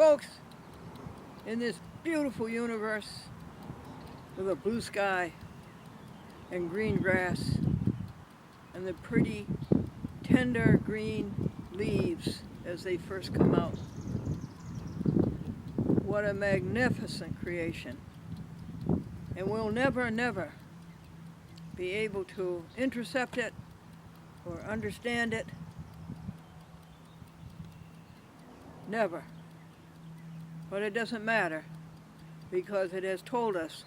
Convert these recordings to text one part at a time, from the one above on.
Folks, in this beautiful universe with a blue sky and green grass and the pretty tender green leaves as they first come out. What a magnificent creation. And we'll never, never be able to intercept it or understand it. Never. But it doesn't matter because it has told us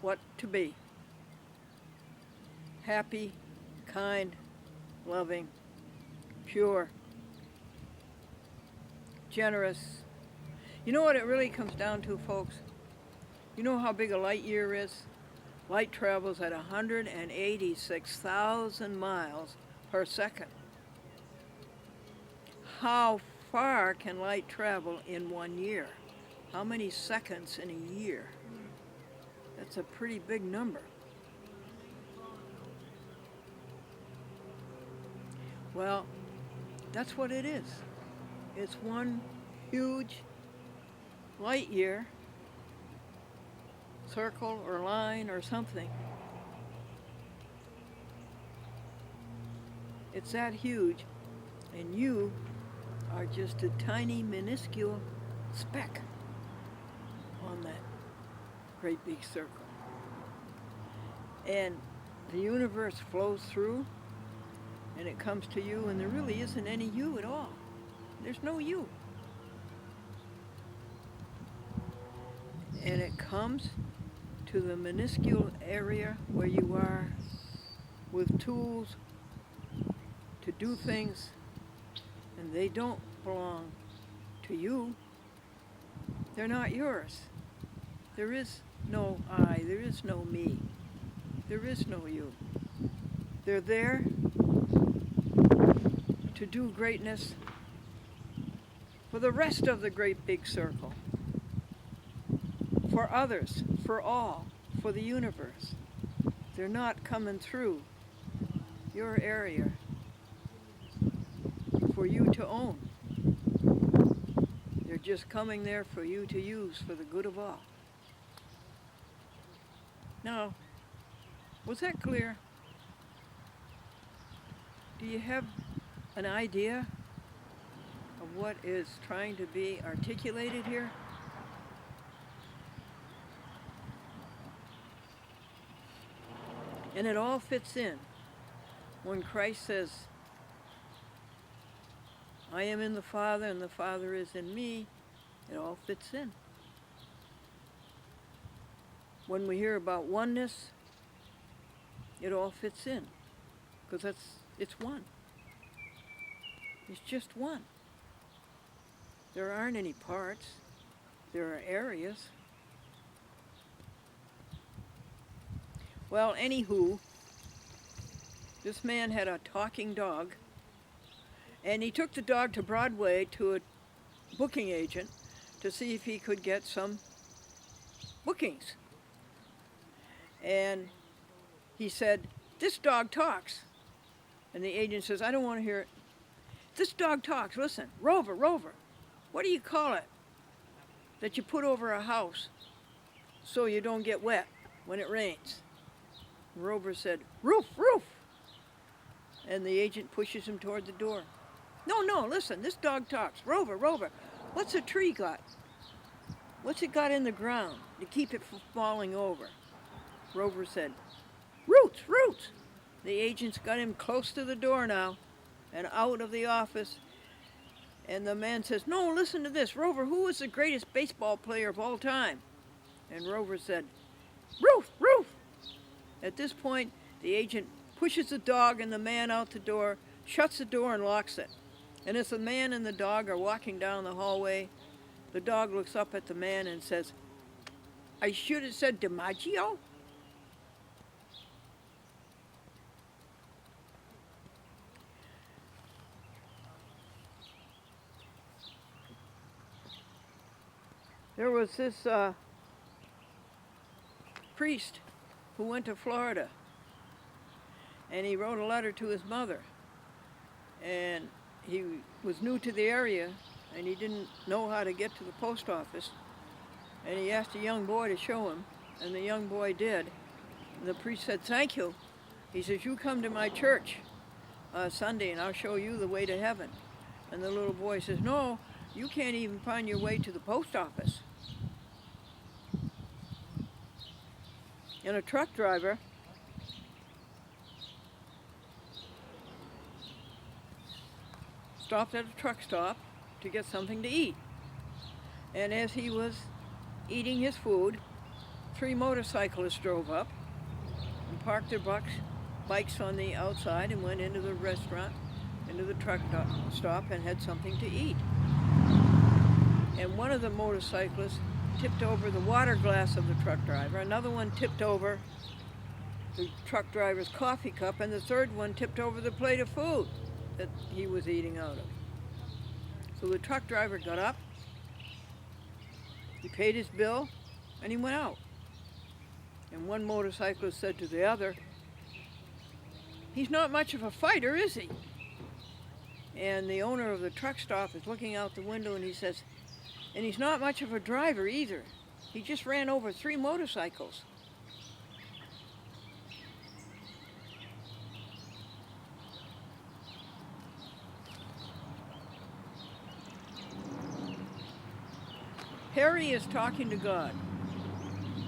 what to be. Happy, kind, loving, pure, generous. You know what it really comes down to, folks? You know how big a light year is? Light travels at 186,000 miles per second. How far can light travel in 1 year? How many seconds in a year? That's a pretty big number. Well, that's what it is. It's one huge light year, circle or line or something. It's that huge, and you are just a tiny, minuscule speck on that great big circle. And the universe flows through, and it comes to you, and there really isn't any you at all. There's no you. And it comes to the minuscule area where you are with tools to do things, and they don't belong to you. They're not yours. There is no I, there is no me, there is no you. They're there to do greatness for the rest of the great big circle, for others, for all, for the universe. They're not coming through your area for you to own. They're just coming there for you to use for the good of all. Now, was that clear? Do you have an idea of what is trying to be articulated here? And it all fits in. When Christ says, I am in the Father and the Father is in me, it all fits in. When we hear about oneness, it all fits in. Because it's one. It's just one. There aren't any parts. There are areas. Well, anywho, this man had a talking dog, and he took the dog to Broadway to a booking agent to see if he could get some bookings. And he said, this dog talks. And the agent says, I don't want to hear it. This dog talks. Listen, Rover, what do you call it that you put over a house so you don't get wet when it rains? Rover said, roof. And the agent pushes him toward the door. No, listen, this dog talks. Rover, what's a tree got? What's it got in the ground to keep it from falling over? Rover said, roots. The agent's got him close to the door now and out of the office. And the man says, no, listen to this. Rover, who was the greatest baseball player of all time? And Rover said, roof. At this point, the agent pushes the dog and the man out the door, shuts the door and locks it. And as the man and the dog are walking down the hallway, the dog looks up at the man and says, I should have said DiMaggio. There was this priest who went to Florida, and he wrote a letter to his mother, and he was new to the area, and he didn't know how to get to the post office. And he asked a young boy to show him, and the young boy did. And the priest said, "Thank you." He says, "You come to my church Sunday and I'll show you the way to heaven." And the little boy says, "No, you can't even find your way to the post office." And a truck driver stopped at a truck stop to get something to eat. And as he was eating his food, 3 motorcyclists drove up and parked their bikes on the outside and went into the restaurant, into the truck stop, and had something to eat. And one of the motorcyclists tipped over the water glass of the truck driver, another one tipped over the truck driver's coffee cup, and the third one tipped over the plate of food that he was eating out of. So the truck driver got up, he paid his bill, and he went out. And one motorcyclist said to the other, "He's not much of a fighter, is he?" And the owner of the truck stop is looking out the window and he says, "And he's not much of a driver either. He just ran over 3 motorcycles." Harry is talking to God.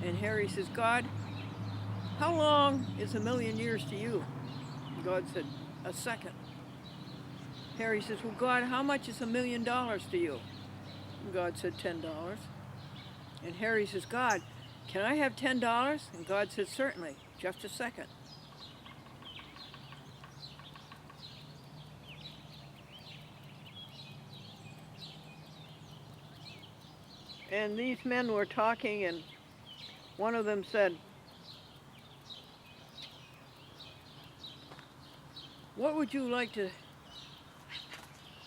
And Harry says, "God, how long is 1,000,000 years to you?" And God said, "A second." Harry says, "Well, God, how much is $1,000,000 to you?" And God said, $10. And Harry says, "God, can I have $10? And God said, "Certainly, just a second." And these men were talking, and one of them said, "What would you like to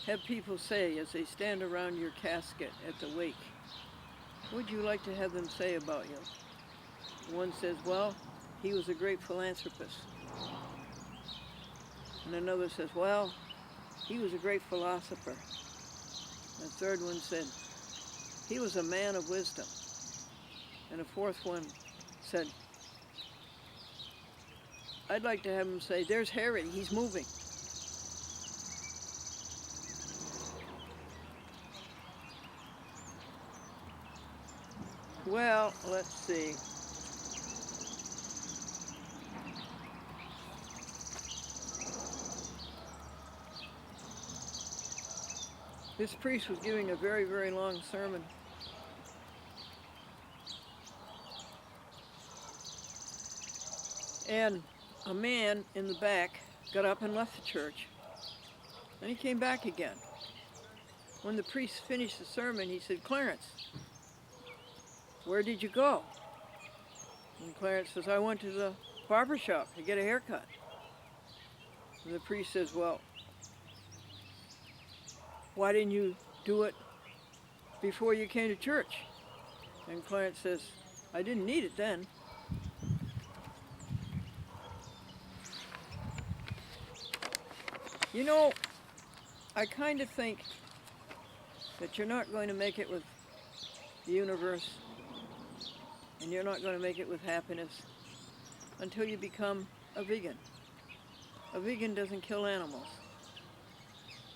have people say as they stand around your casket at the wake? What would you like to have them say about you?" One says, "Well, he was a great philanthropist." And another says, "Well, he was a great philosopher." And the third one said, "He was a man of wisdom." And a fourth one said, "I'd like to have him say, 'There's Harry, he's moving.'" Well, let's see. This priest was giving a very, very long sermon. And a man in the back got up and left the church. And he came back again. When the priest finished the sermon, he said, "Clarence, where did you go?" And Clarence says, "I went to the barber shop to get a haircut." And the priest says, "Well, why didn't you do it before you came to church?" And Clarence says, "I didn't need it then." You know, I kind of think that you're not going to make it with the universe, and you're not going to make it with happiness until you become a vegan. A vegan doesn't kill animals.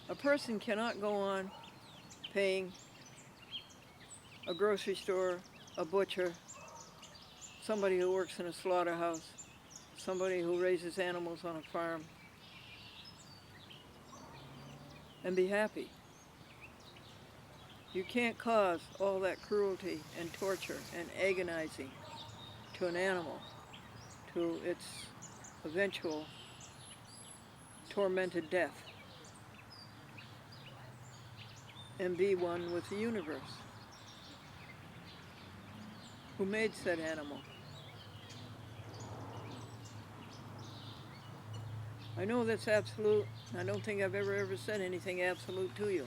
A person cannot go on paying a grocery store, a butcher, somebody who works in a slaughterhouse, somebody who raises animals on a farm, and be happy. You can't cause all that cruelty and torture and agonizing to an animal, to its eventual tormented death, and be one with the universe, who made said animal. I know that's absolute. I don't think I've ever said anything absolute to you.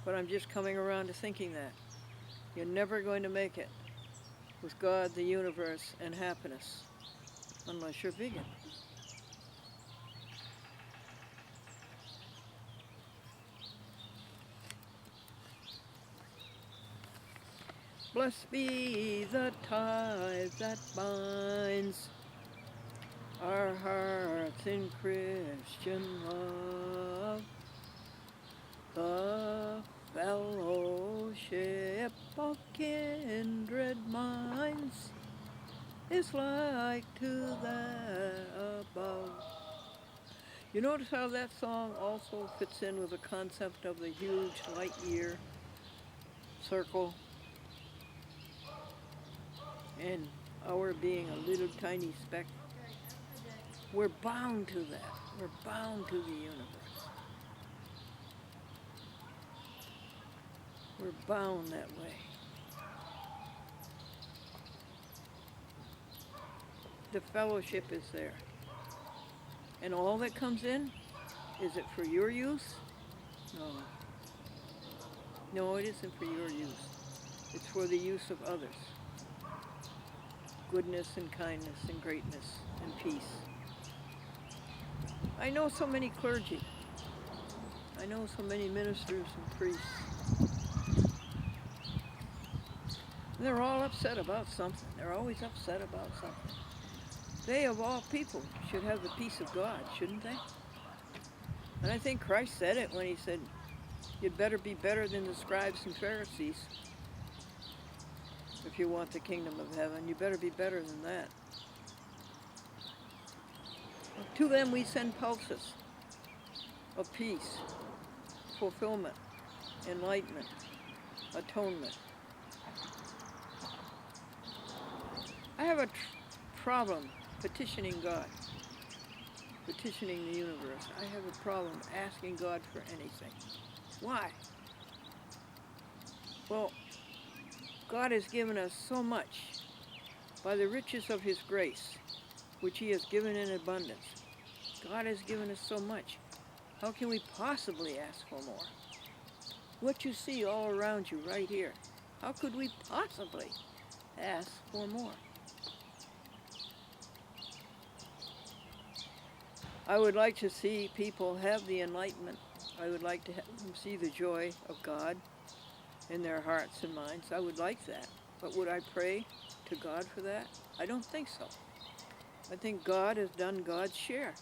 But I'm just coming around to thinking that. You're never going to make it with God, the universe, and happiness unless you're vegan. Blessed be the tie that binds our hearts in Christian love, the fellowship of kindred minds is like to that above. You notice how that song also fits in with the concept of the huge light year circle and our being a little tiny speck? We're bound to that. We're bound to the universe. We're bound that way. The fellowship is there. And all that comes in, is it for your use? No. No, it isn't for your use. It's for the use of others. Goodness and kindness and greatness and peace. I know so many clergy. I know so many ministers and priests. And they're all upset about something. They're always upset about something. They, of all people, should have the peace of God, shouldn't they? And I think Christ said it when he said, you'd better be better than the scribes and Pharisees if you want the kingdom of heaven. You better be better than that. To them we send pulses of peace, fulfillment, enlightenment, atonement. I have a problem petitioning God, petitioning the universe. I have a problem asking God for anything. Why? Well, God has given us so much by the riches of his grace, which he has given in abundance. God has given us so much. How can we possibly ask for more? What you see all around you right here, how could we possibly ask for more? I would like to see people have the enlightenment. I would like to have them see the joy of God in their hearts and minds. I would like that. But would I pray to God for that? I don't think so. I think God has done God's share.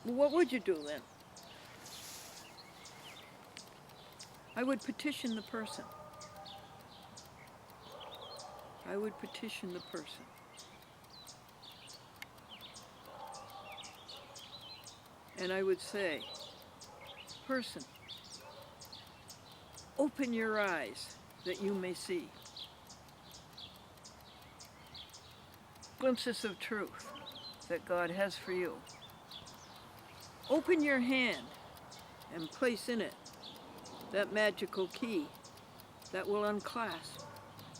Well, what would you do then? I would petition the person. I would petition the person. And I would say, person, open your eyes that you may see. Glimpses of truth that God has for you. Open your hand and place in it that magical key that will unclasp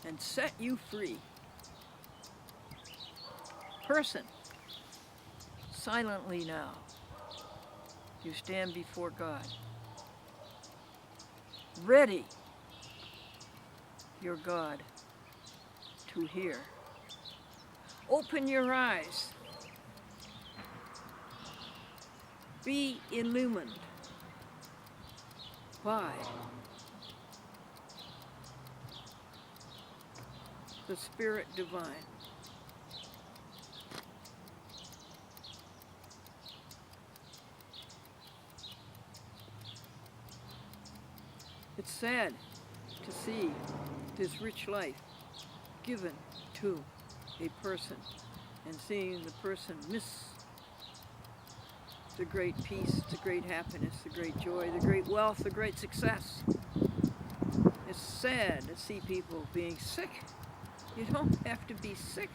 and set you free. Person, silently now, you stand before God. Ready, your God, to hear. Open your eyes. Be illumined by the Spirit divine. It's sad to see this rich life given to a person and seeing the person miss the great peace, the great happiness, the great joy, the great wealth, the great success. It's sad to see people being sick. You don't have to be sick.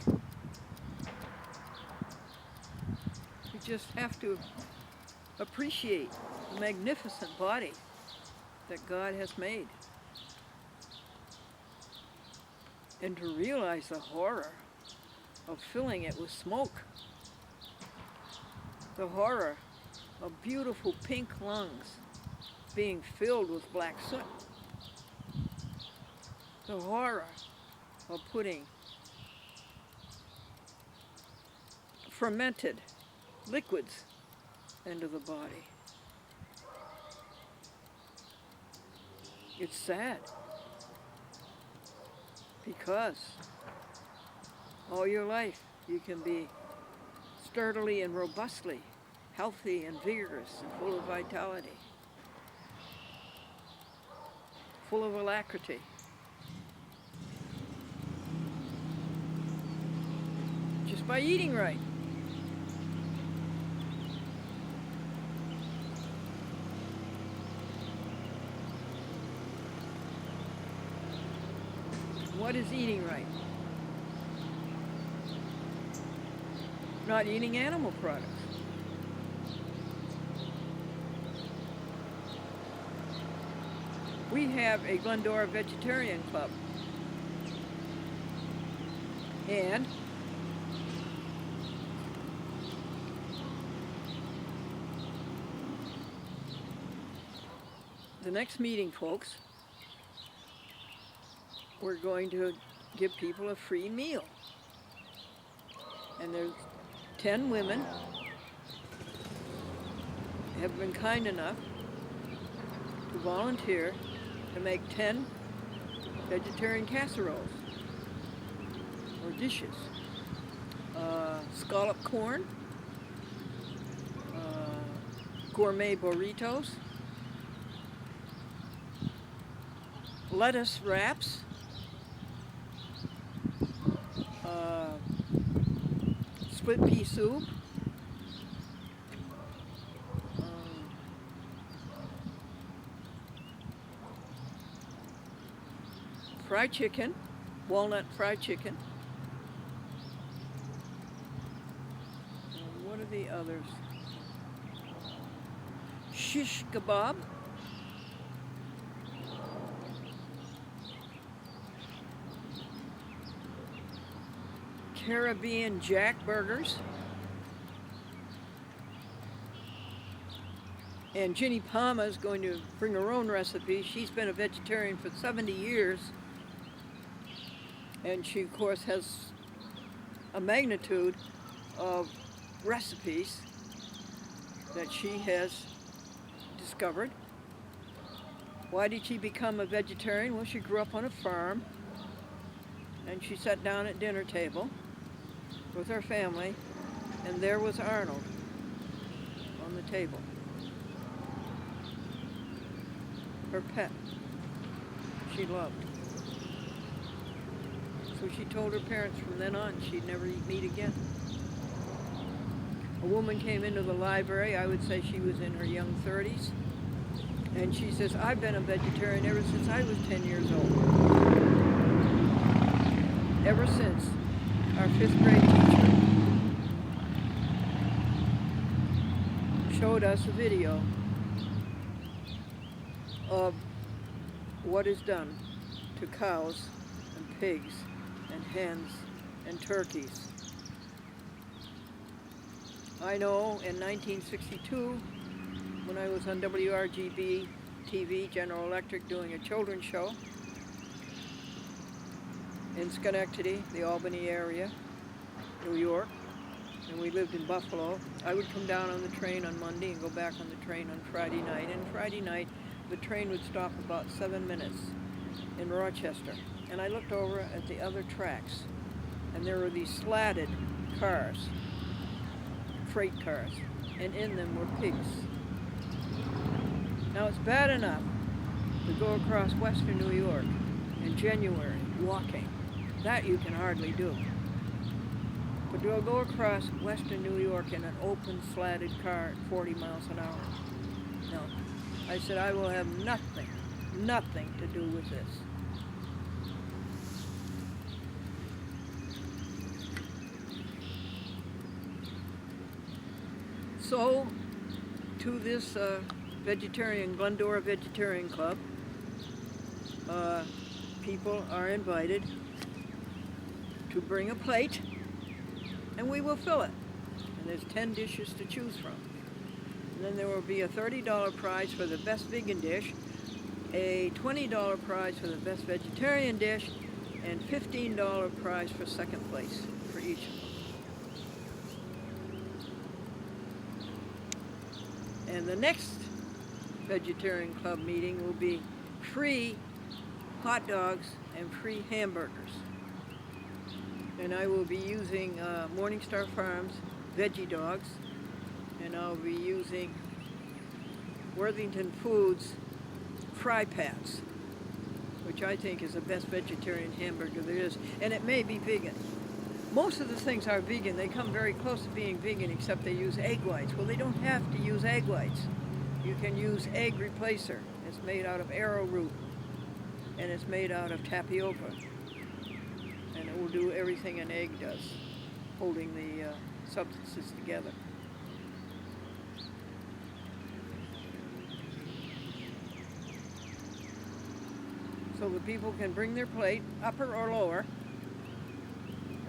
You just have to appreciate the magnificent body that God has made. And to realize the horror of filling it with smoke. The horror of beautiful pink lungs being filled with black soot. The horror of putting fermented liquids into the body. It's sad. Because all your life you can be sturdily and robustly healthy and vigorous and full of vitality, full of alacrity. Just by eating right. What is eating right? Not eating animal products. We have a Glendora vegetarian club. And the next meeting, folks, we're going to give people a free meal. And there's 10 women have been kind enough to volunteer to make 10 vegetarian casseroles or dishes. Scallop corn, gourmet burritos, lettuce wraps, split pea soup, fried chicken, walnut fried chicken. And what are the others? Shish kebab. Caribbean Jack burgers. And Ginny Palma is going to bring her own recipe. She's been a vegetarian for 70 years. And she, of course, has a magnitude of recipes that she has discovered. Why did she become a vegetarian? Well, she grew up on a farm, and she sat down at dinner table with her family, and there was Arnold on the table, her pet she loved. So she told her parents from then on she'd never eat meat again. A woman came into the library, I would say she was in her young 30s, and she says, I've been a vegetarian ever since I was 10 years old. Ever since our 5th grade teacher showed us a video of what is done to cows and pigs and hens and turkeys. I know in 1962, when I was on WRGB TV, General Electric, doing a children's show in Schenectady, the Albany area, New York, and we lived in Buffalo, I would come down on the train on Monday and go back on the train on Friday night. And Friday night, the train would stop about 7 minutes in Rochester. And I looked over at the other tracks, and there were these slatted cars, freight cars, and in them were pigs. Now it's bad enough to go across western New York in January walking. That you can hardly do. But to go across western New York in an open slatted car at 40 miles an hour? No. I said, I will have nothing to do with this. So, to this Glendora Vegetarian Club, people are invited to bring a plate, and we will fill it. And there's 10 dishes to choose from. And then there will be a $30 prize for the best vegan dish, a $20 prize for the best vegetarian dish, and $15 prize for second place for each of them. And the next Vegetarian Club meeting will be free hot dogs, and free hamburgers. And I will be using Morningstar Farms veggie dogs, and I'll be using Worthington Foods fry pats, which I think is the best vegetarian hamburger there is, and it may be vegan. Most of the things are vegan. They come very close to being vegan, except they use egg whites. Well, they don't have to use egg whites. You can use egg replacer. It's made out of arrowroot, and it's made out of tapioca, and it will do everything an egg does, holding the substances together. So the people can bring their plate, upper or lower,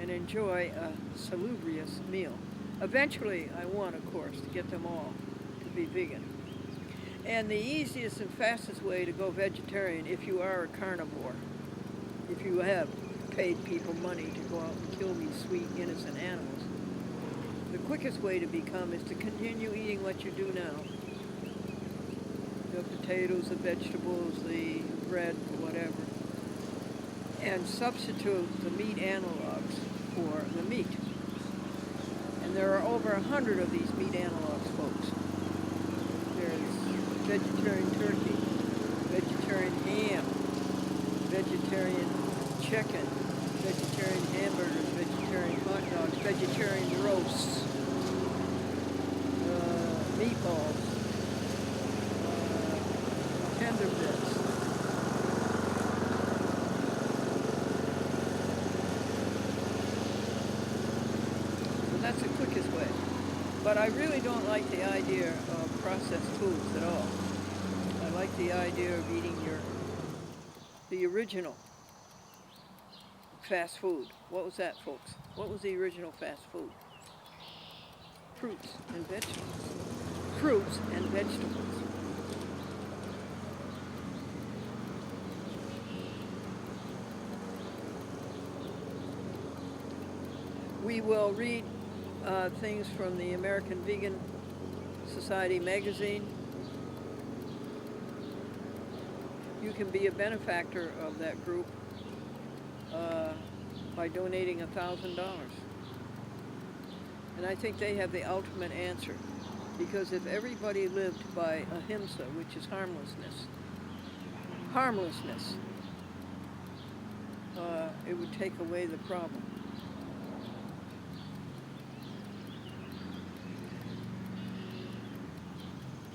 and enjoy a salubrious meal. Eventually, I want, of course, to get them all to be vegan. And the easiest and fastest way to go vegetarian, if you are a carnivore, if you have paid people money to go out and kill these sweet, innocent animals, the quickest way to become is to continue eating what you do now. The potatoes, the vegetables, the bread, whatever, and substitute the meat analogs for the meat. And there are over 100 of these meat analogs, folks. There's vegetarian turkey, vegetarian ham, vegetarian chicken, vegetarian hamburgers, vegetarian hot dogs, vegetarian roasts, meatballs, tender bits. So that's the quickest way. But I really don't like the idea of processed foods at all. I like the idea of eating the original fast food. What was that, folks? What was the original fast food? Fruits and vegetables. Fruits and vegetables. We will read things from the American Vegan Society magazine. You can be a benefactor of that group by donating $1,000. And I think they have the ultimate answer, because if everybody lived by ahimsa, which is harmlessness, it would take away the problem.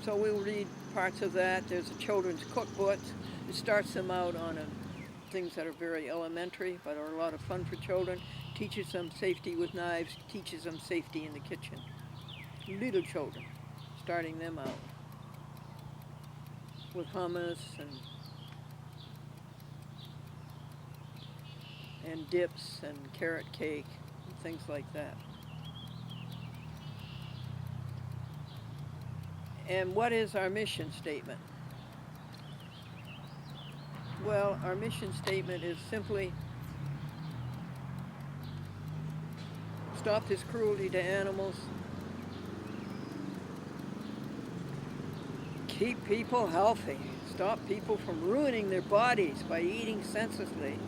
So we'll read parts of that. There's a children's cookbook. It starts them out on things that are very elementary, but are a lot of fun for children. Teaches them safety with knives, teaches them safety in the kitchen. Little children, starting them out with hummus and dips and carrot cake and things like that. And what is our mission statement? Well, our mission statement is simply stop this cruelty to animals, keep people healthy, stop people from ruining their bodies by eating senselessly,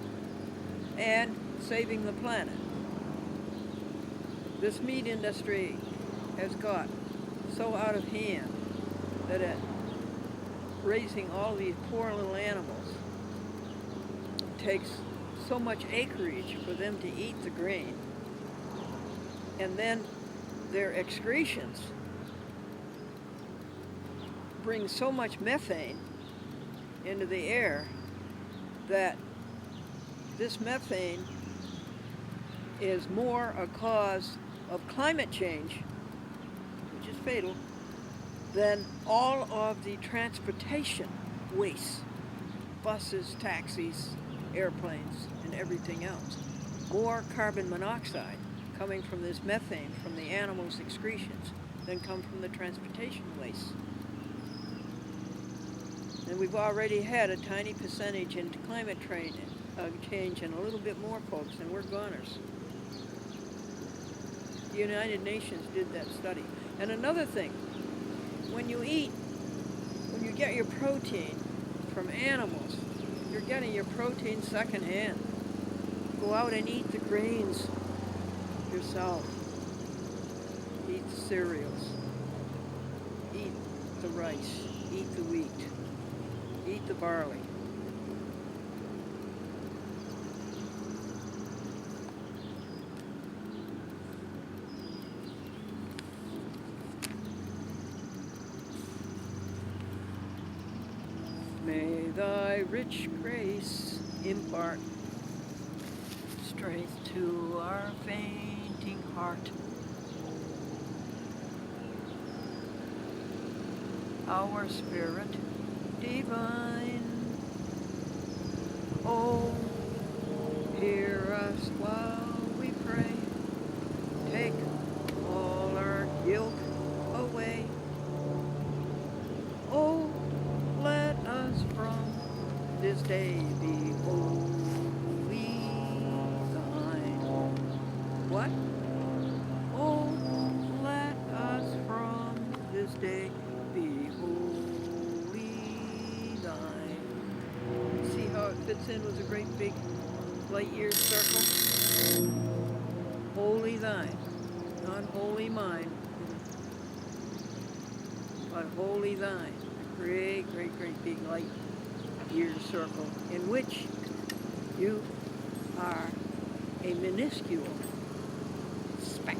and saving the planet. This meat industry has got so out of hand that raising all these poor little animals takes so much acreage for them to eat the grain, and then their excretions bring so much methane into the air that this methane is more a cause of climate change, which is fatal, than all of the transportation wastes, buses, taxis, airplanes, and everything else. More carbon monoxide coming from this methane from the animals' excretions than come from the transportation wastes. And we've already had a tiny percentage into climate change and a little bit more, folks, and we're goners. The United Nations did that study. And another thing, when you get your protein from animals, You're getting your protein secondhand. Go out and eat the grains yourself. Eat the cereals. Eat the rice. Eat the wheat. Eat the barley. May thy rich grace impart strength to our fainting heart. Our spirit divine, oh, hear us while we pray. Take all our guilt away. Oh, let us from this day be wholly thine. What? Oh, let us from this day be wholly thine. See how it fits in with a great big light year circle? Wholly thine, not wholly mine, but wholly thine. Great, great, great big light year circle in which you are a minuscule speck.